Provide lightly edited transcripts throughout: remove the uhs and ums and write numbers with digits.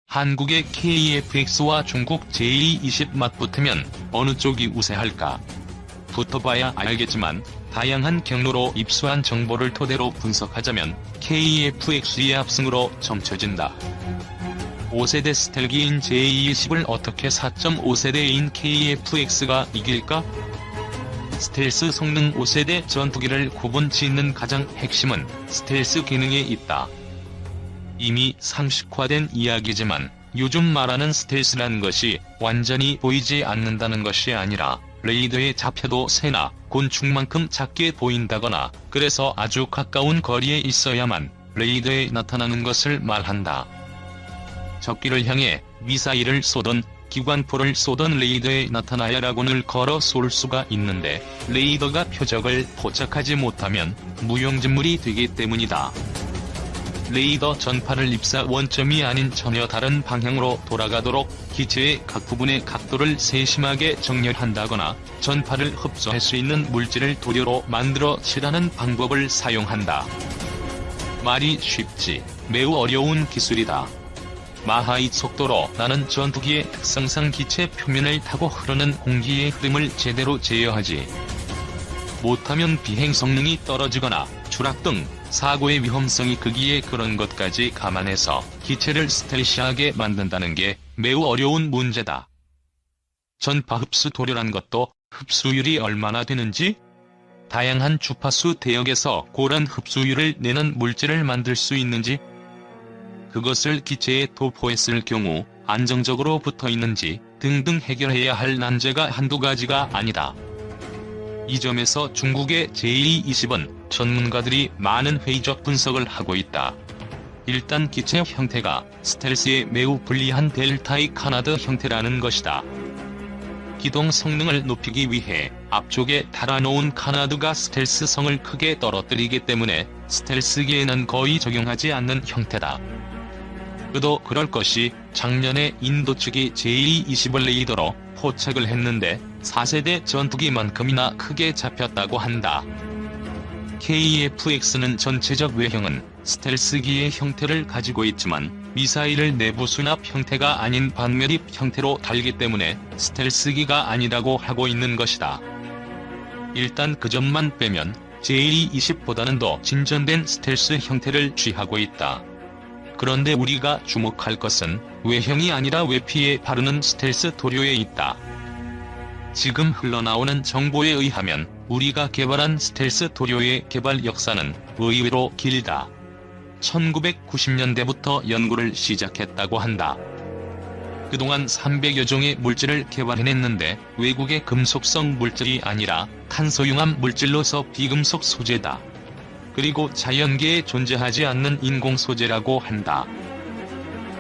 한국의 KF-X와 중국 JE20 맞붙으면 어느 쪽이 우세할까? 붙어봐야 알겠지만 다양한 경로로 입수한 정보를 토대로 분석하자면 KF-X의 압승으로 점쳐진다. 5세대 스텔기인 JE20을 어떻게 4.5세대인 KF-X가 이길까? 스텔스 성능 5세대 전투기를 구분짓는 가장 핵심은 스텔스 기능에 있다. 이미 상식화된 이야기지만 요즘 말하는 스텔스란 것이 완전히 보이지 않는다는 것이 아니라 레이더에 잡혀도 새나 곤충만큼 작게 보인다거나 그래서 아주 가까운 거리에 있어야만 레이더에 나타나는 것을 말한다. 적기를 향해 미사일을 쏘던 기관포를 쏘던 레이더에 나타나야라고는 걸어 쏠 수가 있는데 레이더가 표적을 포착하지 못하면 무용지물이 되기 때문이다. 레이더 전파를 입사 원점이 아닌 전혀 다른 방향으로 돌아가도록 기체의 각 부분의 각도를 세심하게 정렬한다거나 전파를 흡수할 수 있는 물질을 도료로 만들어 칠하는 방법을 사용한다. 말이 쉽지 매우 어려운 기술이다. 마하의 속도로 나는 전투기의 특성상 기체 표면을 타고 흐르는 공기의 흐름을 제대로 제어하지 못하면 비행 성능이 떨어지거나 추락 등 사고의 위험성이 크기에 그런 것까지 감안해서 기체를 스텔시하게 만든다는 게 매우 어려운 문제다. 전파 흡수 도료란 것도 흡수율이 얼마나 되는지, 다양한 주파수 대역에서 고란 흡수율을 내는 물질을 만들 수 있는지, 그것을 기체에 도포했을 경우 안정적으로 붙어 있는지 등등 해결해야 할 난제가 한두 가지가 아니다. 이 점에서 중국의 JE20은 전문가들이 많은 회의적 분석을 하고 있다. 일단 기체 형태가 스텔스에 매우 불리한 델타의 카나드 형태라는 것이다. 기동 성능을 높이기 위해 앞쪽에 달아놓은 카나드가 스텔스성을 크게 떨어뜨리기 때문에 스텔스기에는 거의 적용하지 않는 형태다. 그도 그럴 것이 작년에 인도 측이 JE20을 레이더로 포착을 했는데 4세대 전투기만큼이나 크게 잡혔다고 한다. KF-X는 전체적 외형은 스텔스기의 형태를 가지고 있지만 미사일을 내부 수납 형태가 아닌 반매립 형태로 달기 때문에 스텔스기가 아니라고 하고 있는 것이다. 일단 그 점만 빼면 JE20보다는 더 진전된 스텔스 형태를 취하고 있다. 그런데 우리가 주목할 것은 외형이 아니라 외피에 바르는 스텔스 도료에 있다. 지금 흘러나오는 정보에 의하면 우리가 개발한 스텔스 도료의 개발 역사는 의외로 길다. 1990년대부터 연구를 시작했다고 한다. 그동안 300여 종의 물질을 개발해냈는데 외국의 금속성 물질이 아니라 탄소융합 물질로서 비금속 소재다. 그리고 자연계에 존재하지 않는 인공 소재라고 한다.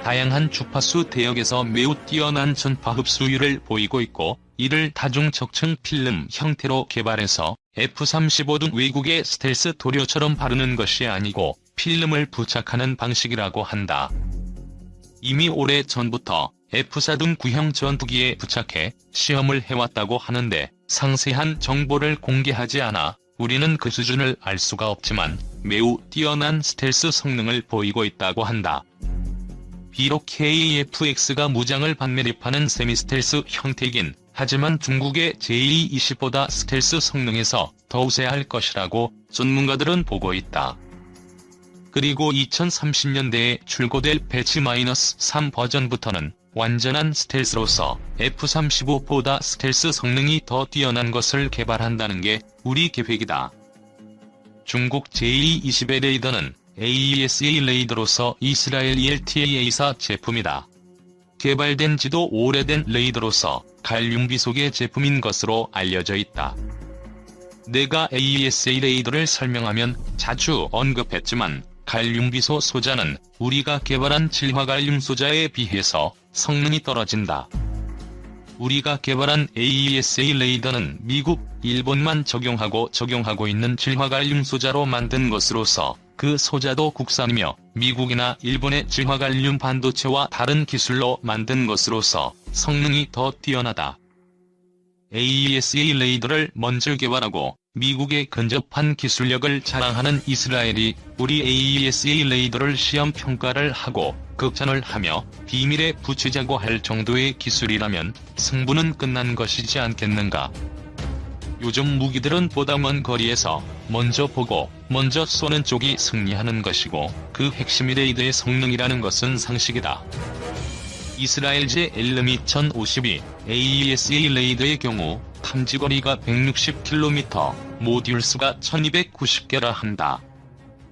다양한 주파수 대역에서 매우 뛰어난 전파 흡수율을 보이고 있고 이를 다중적층 필름 형태로 개발해서 F-35 등 외국의 스텔스 도료처럼 바르는 것이 아니고 필름을 부착하는 방식이라고 한다. 이미 오래 전부터 F-4 등 구형 전투기에 부착해 시험을 해왔다고 하는데 상세한 정보를 공개하지 않아 우리는 그 수준을 알 수가 없지만 매우 뛰어난 스텔스 성능을 보이고 있다고 한다. 비록 KF-X가 무장을 반매립하는 세미스텔스 형태이긴 하지만 중국의 JE20보다 스텔스 성능에서 더 우세할 것이라고 전문가들은 보고 있다. 그리고 2030년대에 출고될 배치-3 버전부터는 완전한 스텔스로서 F-35보다 스텔스 성능이 더 뛰어난 것을 개발한다는 게 우리 계획이다. 중국 JE20의 레이더는 AESA 레이더로서 이스라엘 ELTAA사 제품이다. 개발된 지도 오래된 레이더로서 갈륨비속의 제품인 것으로 알려져 있다. 내가 AESA 레이더를 설명하면 자주 언급했지만 갈륨비소 소자는 우리가 개발한 질화갈륨 소자에 비해서 성능이 떨어진다. 우리가 개발한 AESA 레이더는 미국, 일본만 적용하고 있는 질화갈륨 소자로 만든 것으로서 그 소자도 국산이며 미국이나 일본의 질화갈륨 반도체와 다른 기술로 만든 것으로서 성능이 더 뛰어나다. AESA 레이더를 먼저 개발하고 미국의 근접한 기술력을 자랑하는 이스라엘이 우리 AESA 레이더를 시험 평가를 하고 극찬을 하며 비밀에 붙이자고 할 정도의 기술이라면 승부는 끝난 것이지 않겠는가. 요즘 무기들은 보다 먼 거리에서 먼저 보고 먼저 쏘는 쪽이 승리하는 것이고 그 핵심이 레이더의 성능이라는 것은 상식이다. 이스라엘제 엘르미 1052 AESA 레이더의 경우 탐지거리가 160km, 모듈 수가 1290개라 한다.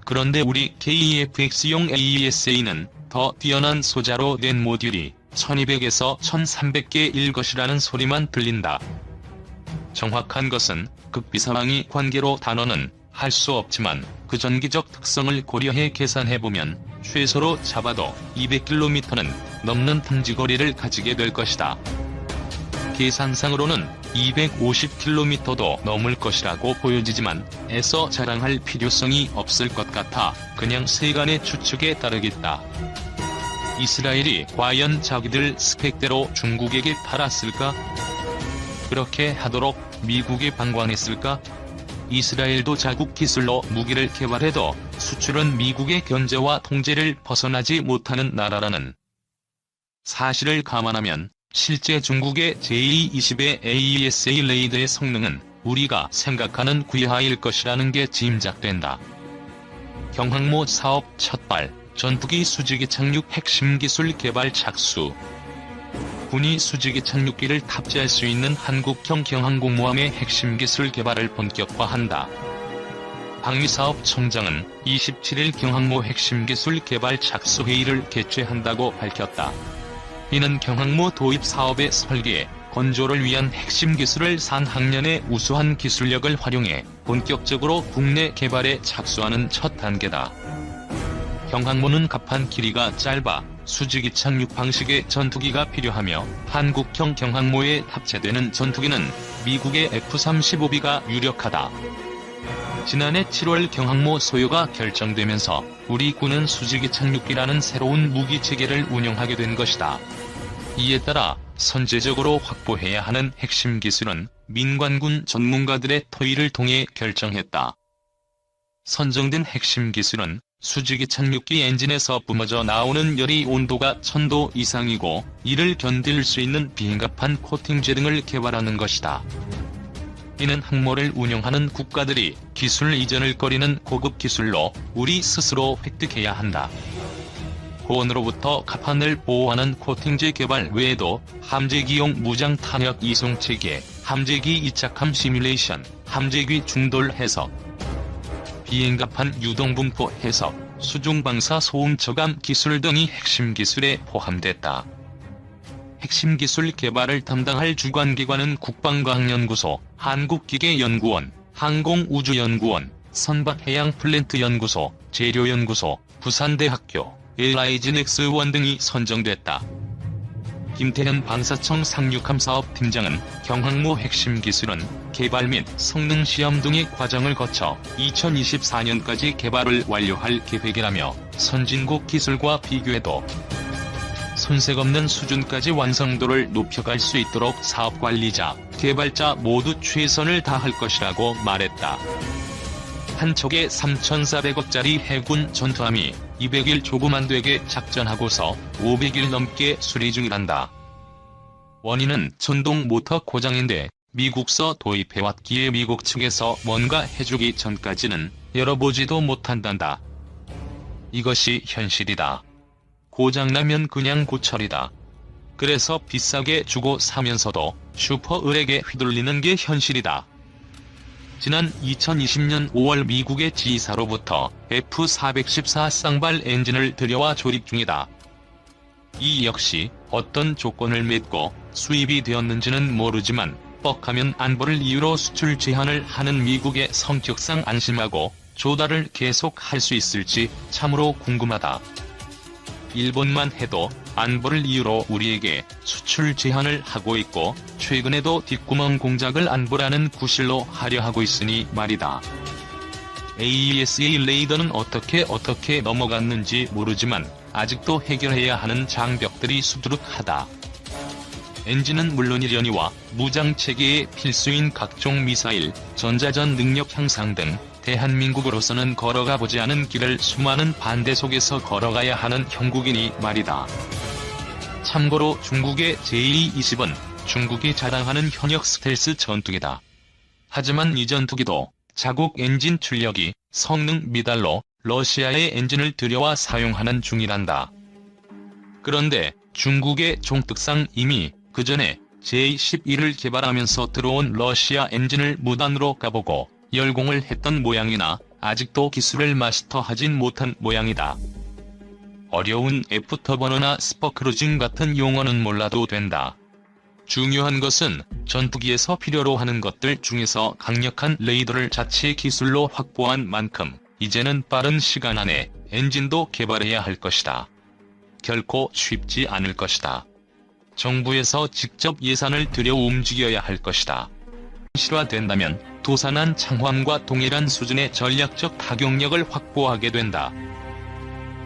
그런데 우리 KEFX용 AESA는 더 뛰어난 소자로 낸 모듈이 1200에서 1300개일 것이라는 소리만 들린다. 정확한 것은 극비상황이 관계로 단언은 할 수 없지만 그 전기적 특성을 고려해 계산해보면 최소로 잡아도 200km는 넘는 탐지거리를 가지게 될 것이다. 계산상으로는 250km도 넘을 것이라고 보여지지만 애써 자랑할 필요성이 없을 것 같아 그냥 세간의 추측에 따르겠다. 이스라엘이 과연 자기들 스펙대로 중국에게 팔았을까? 그렇게 하도록 미국이 방관했을까? 이스라엘도 자국 기술로 무기를 개발해도 수출은 미국의 견제와 통제를 벗어나지 못하는 나라라는 사실을 감안하면 실제 중국의 제220의 AESA 레이더의 성능은 우리가 생각하는 귀하일 것이라는 게 짐작된다. 경항모 사업 첫발, 전투기 수직이 착륙 핵심 기술 개발 착수. 군이 수직이 착륙기를 탑재할 수 있는 한국형 경항공모함의 핵심 기술 개발을 본격화한다. 방위사업청장은 27일 경항모 핵심 기술 개발 착수 회의를 개최한다고 밝혔다. 이는 경항모 도입 사업의 설계, 건조를 위한 핵심 기술을 상학년의 우수한 기술력을 활용해 본격적으로 국내 개발에 착수하는 첫 단계다. 경항모는 갑판 길이가 짧아 수직이 착륙 방식의 전투기가 필요하며 한국형 경항모에 탑재되는 전투기는 미국의 F-35B가 유력하다. 지난해 7월 경항모 소요가 결정되면서 우리 군은 수직이 착륙기라는 새로운 무기체계를 운영하게 된 것이다. 이에 따라 선제적으로 확보해야 하는 핵심 기술은 민관군 전문가들의 토의를 통해 결정했다. 선정된 핵심 기술은 수직이 착륙기 엔진에서 뿜어져 나오는 열이 온도가 1000도 이상이고 이를 견딜 수 있는 비행갑판 코팅제 등을 개발하는 것이다. 이는 항모를 운영하는 국가들이 기술 이전을 꺼리는 고급 기술로 우리 스스로 획득해야 한다. 고온으로부터 갑판을 보호하는 코팅제 개발 외에도 함재기용 무장 탄약 이송 체계, 함재기 이착함 시뮬레이션, 함재기 중돌 해석, 비행갑판 유동분포 해석, 수중방사 소음 저감 기술 등이 핵심 기술에 포함됐다. 핵심 기술 개발을 담당할 주관기관은 국방과학연구소, 한국기계연구원, 항공우주연구원, 선박해양플랜트연구소, 재료연구소, 부산대학교, LIG넥스1 등이 선정됐다. 김태현 방사청 상륙함사업팀장은 경항모 핵심 기술은 개발 및 성능 시험 등의 과정을 거쳐 2024년까지 개발을 완료할 계획이라며 선진국 기술과 비교해도 손색 없는 수준까지 완성도를 높여갈 수 있도록 사업관리자, 개발자 모두 최선을 다할 것이라고 말했다. 한 척의 3,400억짜리 해군 전투함이 200일 조금 안 되게 작전하고서 500일 넘게 수리 중이란다. 원인은 전동 모터 고장인데 미국서 도입해왔기에 미국 측에서 뭔가 해주기 전까지는 열어보지도 못한단다. 이것이 현실이다. 고장나면 그냥 고철이다. 그래서 비싸게 주고 사면서도 슈퍼을에게 휘둘리는 게 현실이다. 지난 2020년 5월 미국의 지사로부터 F-414 쌍발 엔진을 들여와 조립 중이다. 이 역시 어떤 조건을 맺고 수입이 되었는지는 모르지만 뻑하면 안보를 이유로 수출 제한을 하는 미국의 성격상 안심하고 조달을 계속할 수 있을지 참으로 궁금하다. 일본만 해도 안보를 이유로 우리에게 수출 제한을 하고 있고 최근에도 뒷구멍 공작을 안보라는 구실로 하려 하고 있으니 말이다. AESA 레이더는 어떻게 넘어갔는지 모르지만 아직도 해결해야 하는 장벽들이 수두룩하다. 엔진은 물론이려니와 무장체계에 필수인 각종 미사일, 전자전 능력 향상 등 대한민국으로서는 걸어가보지 않은 길을 수많은 반대 속에서 걸어가야 하는 형국이니 말이다. 참고로 중국의 제220은 중국이 자랑하는 현역 스텔스 전투기다. 하지만 이 전투기도 자국 엔진 출력이 성능 미달로 러시아의 엔진을 들여와 사용하는 중이란다. 그런데 중국의 종특상 이미 그 전에 제11을 개발하면서 들어온 러시아 엔진을 무단으로 까보고 열공을 했던 모양이나 아직도 기술을 마스터하진 못한 모양이다. 어려운 애프터버너나 스퍼크루징 같은 용어는 몰라도 된다. 중요한 것은 전투기에서 필요로 하는 것들 중에서 강력한 레이더를 자체 기술로 확보한 만큼 이제는 빠른 시간 안에 엔진도 개발해야 할 것이다. 결코 쉽지 않을 것이다. 정부에서 직접 예산을 들여 움직여야 할 것이다. 실화된다면 도산한 창황과 동일한 수준의 전략적 타격력을 확보하게 된다.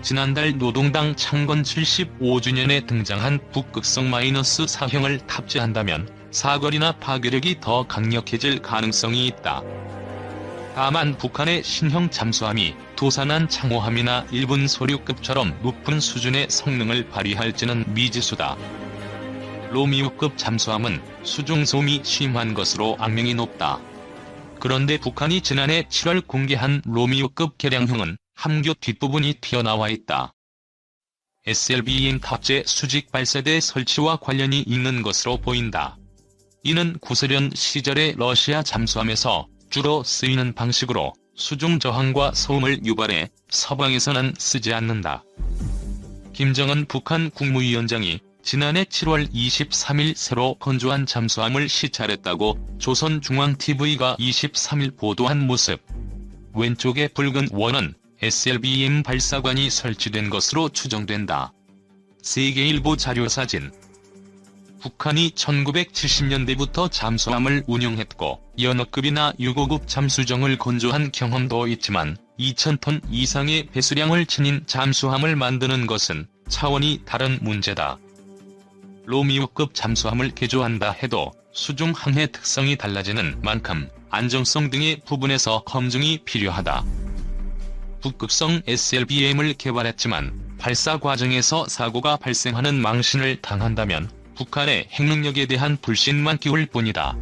지난달 노동당 창건 75주년에 등장한 북극성 -4형을 탑재한다면 사거리나 파괴력이 더 강력해질 가능성이 있다. 다만 북한의 신형 잠수함이 도산한 창호함이나 일본 소류급처럼 높은 수준의 성능을 발휘할지는 미지수다. 로미오급 잠수함은 수중소음이 심한 것으로 악명이 높다. 그런데 북한이 지난해 7월 공개한 로미오급 개량형은 함교 뒷부분이 튀어나와 있다. SLBM 탑재 수직 발사대 설치와 관련이 있는 것으로 보인다. 이는 구소련 시절의 러시아 잠수함에서 주로 쓰이는 방식으로 수중 저항과 소음을 유발해 서방에서는 쓰지 않는다. 김정은 북한 국무위원장이 지난해 7월 23일 새로 건조한 잠수함을 시찰했다고 조선중앙TV가 23일 보도한 모습. 왼쪽의 붉은 원은 SLBM 발사관이 설치된 것으로 추정된다. 세계일보 자료사진. 북한이 1970년대부터 잠수함을 운용했고 연어급이나 유고급 잠수정을 건조한 경험도 있지만 2,000톤 이상의 배수량을 지닌 잠수함을 만드는 것은 차원이 다른 문제다. 로미오급 잠수함을 개조한다 해도 수중 항해 특성이 달라지는 만큼 안정성 등의 부분에서 검증이 필요하다. 북극성 SLBM을 개발했지만 발사 과정에서 사고가 발생하는 망신을 당한다면 북한의 핵능력에 대한 불신만 키울 뿐이다.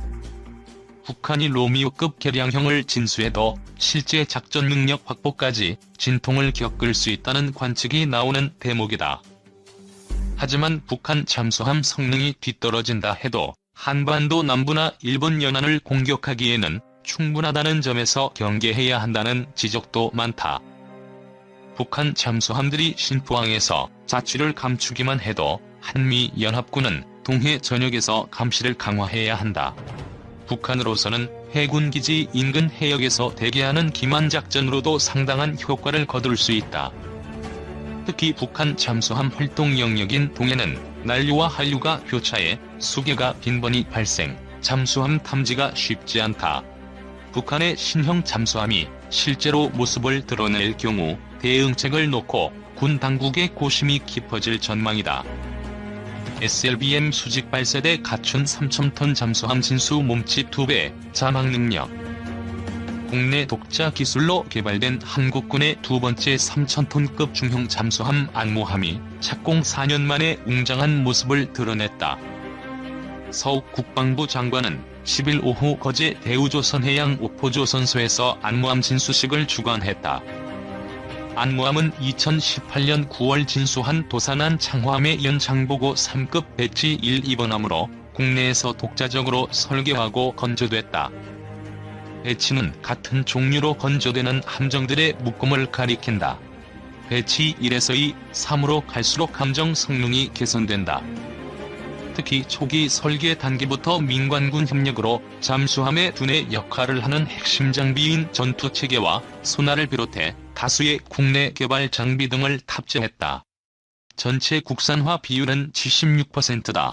북한이 로미오급 개량형을 진수해도 실제 작전 능력 확보까지 진통을 겪을 수 있다는 관측이 나오는 대목이다. 하지만 북한 잠수함 성능이 뒤떨어진다 해도 한반도 남부나 일본 연안을 공격하기에는 충분하다는 점에서 경계해야 한다는 지적도 많다. 북한 잠수함들이 신포항에서 자취를 감추기만 해도 한미연합군은 동해 전역에서 감시를 강화해야 한다. 북한으로서는 해군기지 인근 해역에서 대기하는 기만작전으로도 상당한 효과를 거둘 수 있다. 특히 북한 잠수함 활동 영역인 동해는 난류와 한류가 교차해 수계가 빈번히 발생, 잠수함 탐지가 쉽지 않다. 북한의 신형 잠수함이 실제로 모습을 드러낼 경우 대응책을 놓고 군 당국의 고심이 깊어질 전망이다. SLBM 수직 발사대 갖춘 3,000톤 잠수함 진수 몸집 2배, 자막 능력. 국내 독자 기술로 개발된 한국군의 두 번째 3,000톤급 중형 잠수함 안모함이 착공 4년 만에 웅장한 모습을 드러냈다. 서욱 국방부 장관은 10일 오후 거제 대우조선해양 오포조선소에서 안모함 진수식을 주관했다. 안모함은 2018년 9월 진수한 도산한 창호함의 연장보고 3급 배치 1, 2번함으로 국내에서 독자적으로 설계하고 건조됐다. 배치는 같은 종류로 건조되는 함정들의 묶음을 가리킨다. 배치 1에서 2, 3으로 갈수록 함정 성능이 개선된다. 특히 초기 설계 단계부터 민관군 협력으로 잠수함의 두뇌 역할을 하는 핵심 장비인 전투체계와 소나를 비롯해 다수의 국내 개발 장비 등을 탑재했다. 전체 국산화 비율은 76%다.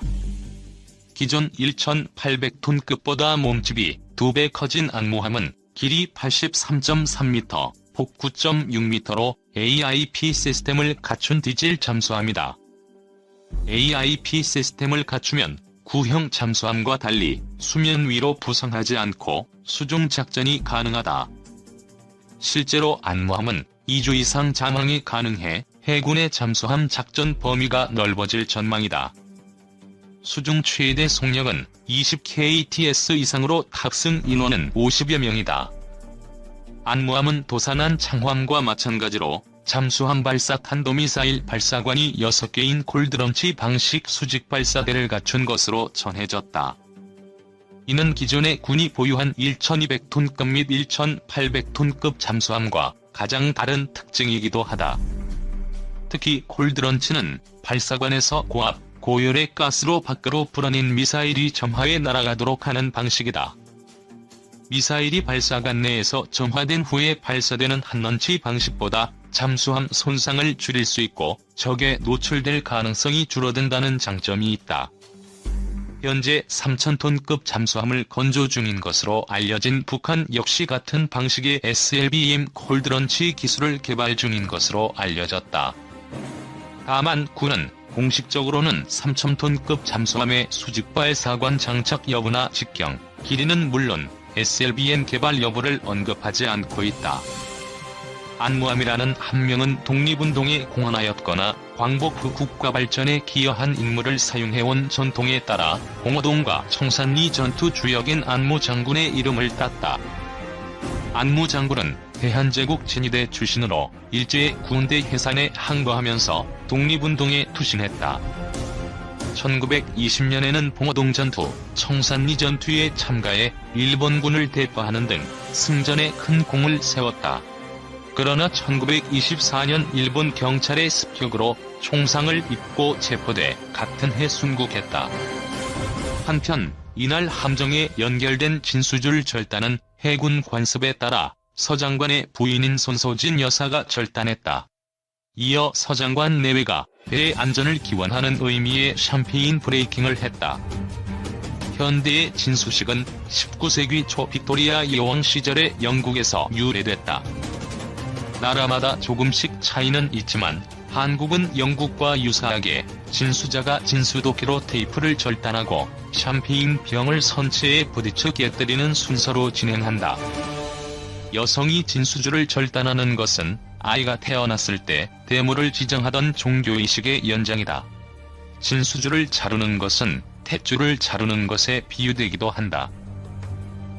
기존 1,800톤급보다 몸집이 2배 커진 안모함은 길이 83.3m, 폭 9.6m로 AIP 시스템을 갖춘 디젤 잠수함이다. AIP 시스템을 갖추면 구형 잠수함과 달리 수면 위로 부상하지 않고 수중 작전이 가능하다. 실제로 안무함은 2주 이상 잠항이 가능해 해군의 잠수함 작전 범위가 넓어질 전망이다. 수중 최대 속력은 20kts 이상으로 탑승 인원은 50여 명이다. 안무함은 도산한 창함과 마찬가지로 잠수함 발사 탄도미사일 발사관이 6개인 콜드런치 방식 수직 발사대를 갖춘 것으로 전해졌다. 이는 기존의 군이 보유한 1200톤급 및 1800톤급 잠수함과 가장 다른 특징이기도 하다. 특히 콜드런치는 발사관에서 고압, 고열의 가스로 밖으로 불어낸 미사일이 점화해 날아가도록 하는 방식이다. 미사일이 발사관 내에서 점화된 후에 발사되는 한런치 방식보다 잠수함 손상을 줄일 수 있고 적에 노출될 가능성이 줄어든다는 장점이 있다. 현재 3000톤급 잠수함을 건조 중인 것으로 알려진 북한 역시 같은 방식의 SLBM 콜드런치 기술을 개발 중인 것으로 알려졌다. 다만 군은 공식적으로는 3000톤급 잠수함의 수직 발사관 장착 여부나 직경, 길이는 물론 SLBM 개발 여부를 언급하지 않고 있다. 안무함이라는 한 명은 독립운동에 공헌하였거나 광복 후 국가 발전에 기여한 인물을 사용해온 전통에 따라 봉오동과 청산리 전투 주역인 안무 장군의 이름을 땄다. 안무 장군은 대한제국 진위대 출신으로 일제의 군대 해산에 항거하면서 독립운동에 투신했다. 1920년에는 봉오동 전투, 청산리 전투에 참가해 일본군을 대파하는 등 승전에 큰 공을 세웠다. 그러나 1924년 일본 경찰의 습격으로 총상을 입고 체포돼 같은 해 순국했다. 한편 이날 함정에 연결된 진수줄 절단은 해군 관습에 따라 서 장관의 부인인 손소진 여사가 절단했다. 이어 서 장관 내외가 배의 안전을 기원하는 의미의 샴페인 브레이킹을 했다. 현대의 진수식은 19세기 초 빅토리아 여왕 시절에 영국에서 유래됐다. 나라마다 조금씩 차이는 있지만 한국은 영국과 유사하게 진수자가 진수도끼로 테이프를 절단하고 샴페인 병을 선체에 부딪혀 깨뜨리는 순서로 진행한다. 여성이 진수줄을 절단하는 것은 아이가 태어났을 때 대물을 지정하던 종교의식의 연장이다. 진수줄을 자르는 것은 탯줄을 자르는 것에 비유되기도 한다.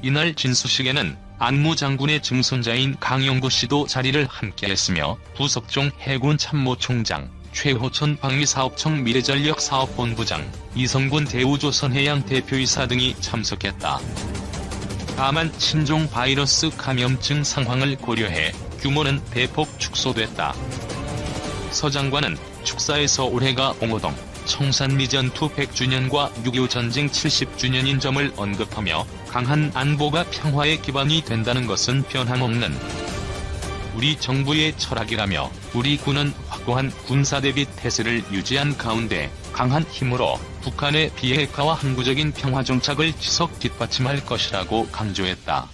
이날 진수식에는 안무 장군의 증손자인 강영구 씨도 자리를 함께했으며 부석종 해군 참모총장, 최호천 방위사업청 미래전력사업본부장, 이성군 대우조선해양 대표이사 등이 참석했다. 다만 신종 바이러스 감염증 상황을 고려해 규모는 대폭 축소됐다. 서 장관은 축사에서 올해가 봉오동, 청산리 전투 100주년과 6.25 전쟁 70주년인 점을 언급하며 강한 안보가 평화의 기반이 된다는 것은 변함없는 우리 정부의 철학이라며 우리 군은 확고한 군사대비 태세를 유지한 가운데 강한 힘으로 북한의 비핵화와 항구적인 평화 정착을 지속 뒷받침할 것이라고 강조했다.